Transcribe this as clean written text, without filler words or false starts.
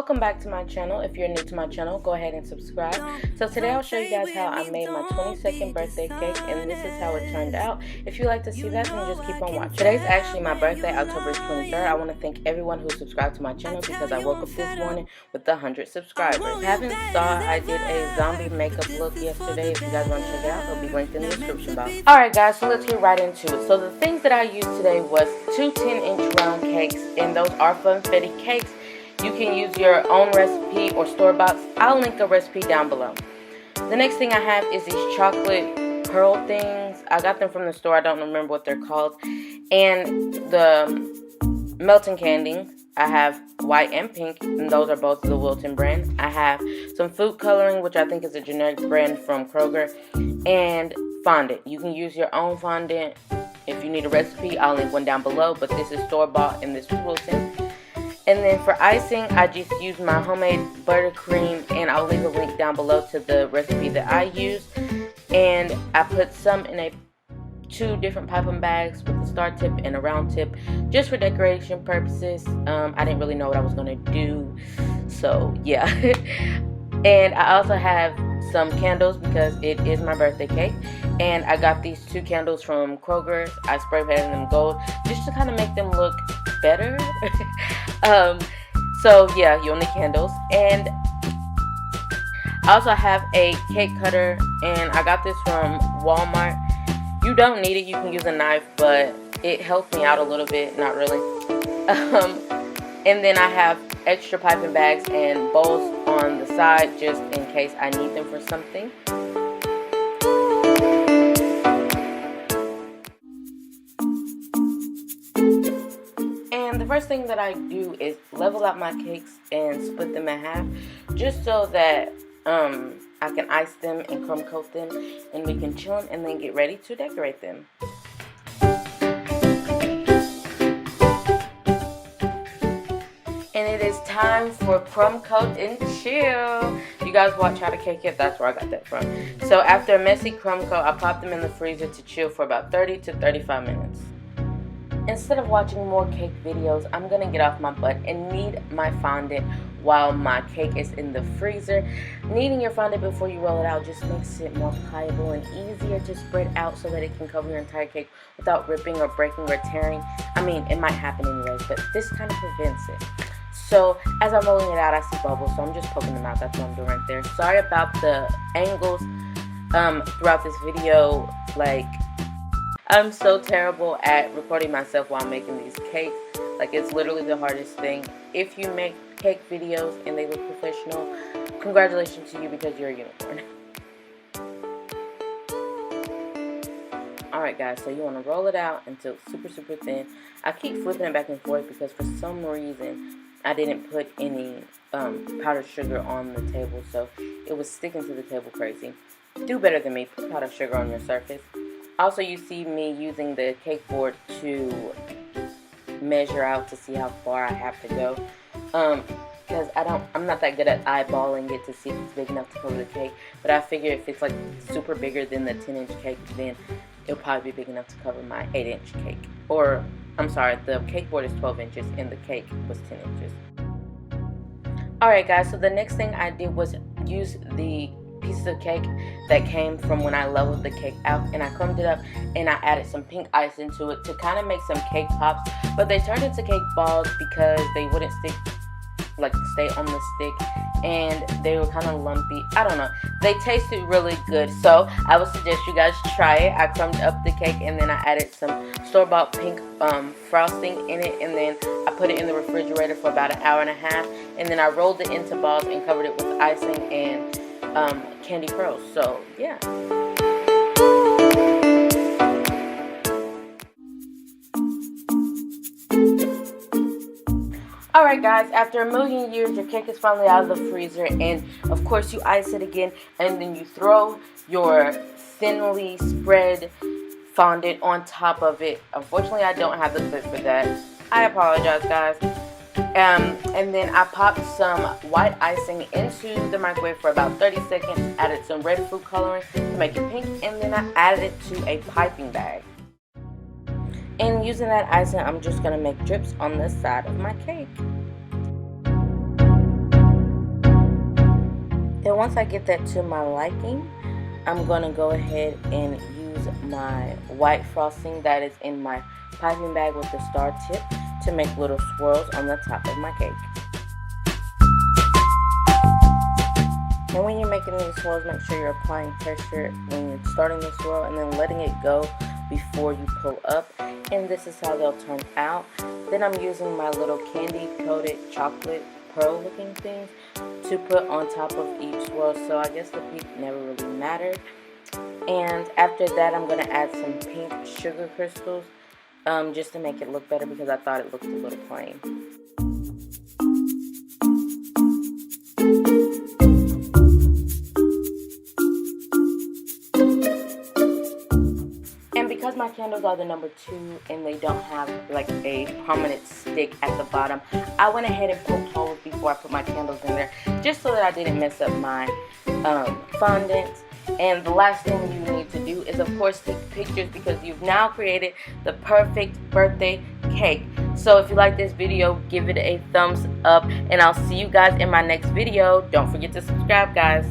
welcome back to my channel. If you're new to my channel, go ahead and subscribe. So today I'll show you guys how I made my 22nd birthday cake, and this is how it turned out. If you like to see that, then just keep on watching. Today's actually my birthday, October 23rd. I want to thank everyone who subscribed to my channel because I woke up this morning with 100 subscribers. If you haven't saw, I did a zombie makeup look yesterday. If you guys want to check it out, it'll be linked in the description box. Alright guys, so let's get right into it. So the things that I used today was two 10-inch round cakes, and those are funfetti cakes. You can use your own recipe or store-bought. I'll link a recipe down below. The next thing I have is these chocolate pearl things. I got them from the store. I don't remember what they're called. And the melting candy. I have white and pink, and those are both the Wilton brand. I have some food coloring, which I think is a generic brand from Kroger, and fondant. You can use your own fondant. If you need a recipe, I'll link one down below, but this is store-bought and this is Wilton. And then for icing, I just used my homemade buttercream, and I'll leave a link down below to the recipe that I used. And I put some in two different piping bags with a star tip and a round tip, just for decoration purposes. I didn't really know what I was gonna do, so yeah. And I also have some candles because it is my birthday cake, and I got these two candles from Kroger. I spray painted them gold just to kind of make them look better. So yeah, you'll need candles. And I also have a cake cutter, and I got this from Walmart. You don't need it, you can use a knife, but it helped me out a little bit, not really. And then I have extra piping bags and bowls on the side just in case I need them for something. And the first thing that I do is level out my cakes and split them in half, just so that I can ice them and crumb coat them, and we can chill them and then get ready to decorate them. And it is time for crumb coat and chill. You guys watch How to Cake It? That's where I got that from. So after a messy crumb coat, I pop them in the freezer to chill for about 30 to 35 minutes. Instead of watching more cake videos, I'm going to get off my butt and knead my fondant while my cake is in the freezer. Kneading your fondant before you roll it out just makes it more pliable and easier to spread out so that it can cover your entire cake without ripping or breaking or tearing. I mean, it might happen anyways, but this kind of prevents it. So as I'm rolling it out, I see bubbles, so I'm just poking them out. That's what I'm doing right there. Sorry about the angles throughout this video. Like, I'm so terrible at recording myself while I'm making these cakes. Like, it's literally the hardest thing. If you make cake videos and they look professional, congratulations to you because you're a unicorn. Alright guys, so you want to roll it out until it's super, super thin. I keep flipping it back and forth because for some reason I didn't put any powdered sugar on the table, so it was sticking to the table crazy. Do better than me. Put powdered sugar on your surface. Also, you see me using the cake board to measure out to see how far I have to go. Because I'm not that good at eyeballing it to see if it's big enough to cover the cake. But I figure if it's like super bigger than the 10-inch cake, then it'll probably be big enough to cover my 8-inch cake. Or, I'm sorry, the cake board is 12 inches and the cake was 10 inches. Alright guys, so the next thing I did was use the pieces of cake that came from when I leveled the cake out, and I crumbed it up and I added some pink ice into it to kind of make some cake pops, but they turned into cake balls because they wouldn't stay on the stick, and they were kind of lumpy. I don't know, they tasted really good, so I would suggest you guys try it. I crumbed up the cake and then I added some store-bought pink frosting in it, and then I put it in the refrigerator for about an hour and a half, and then I rolled it into balls and covered it with icing and candy pearls. So yeah. Alright guys, after a million years, your cake is finally out of the freezer, and of course you ice it again, and then you throw your thinly spread fondant on top of it. Unfortunately, I don't have the clip for that. I apologize guys. And then I popped some white icing into the microwave for about 30 seconds, added some red food coloring to make it pink, and then I added it to a piping bag. And using that icing, I'm just going to make drips on the side of my cake. once I get that to my liking, I'm going to go ahead and use my white frosting that is in my piping bag with the star tip to make little swirls on the top of my cake. And when you're making these swirls, make sure you're applying pressure when you're starting the swirl and then letting it go before you pull up. And this is how they'll turn out. Then I'm using my little candy coated chocolate pearl looking things to put on top of each swirl, so I guess the pink never really mattered. And after that, I'm going to add some pink sugar crystals just to make it look better, because I thought it looked a little plain. And because my candles are the number 2 and they don't have like a prominent stick at the bottom, I went ahead and poked holes before I put my candles in there, just so that I didn't mess up my fondant. And the last thing you need to do is, of course, take pictures, because you've now created the perfect birthday cake. So if you like this video, give it a thumbs up, and I'll see you guys in my next video. Don't forget to subscribe, guys.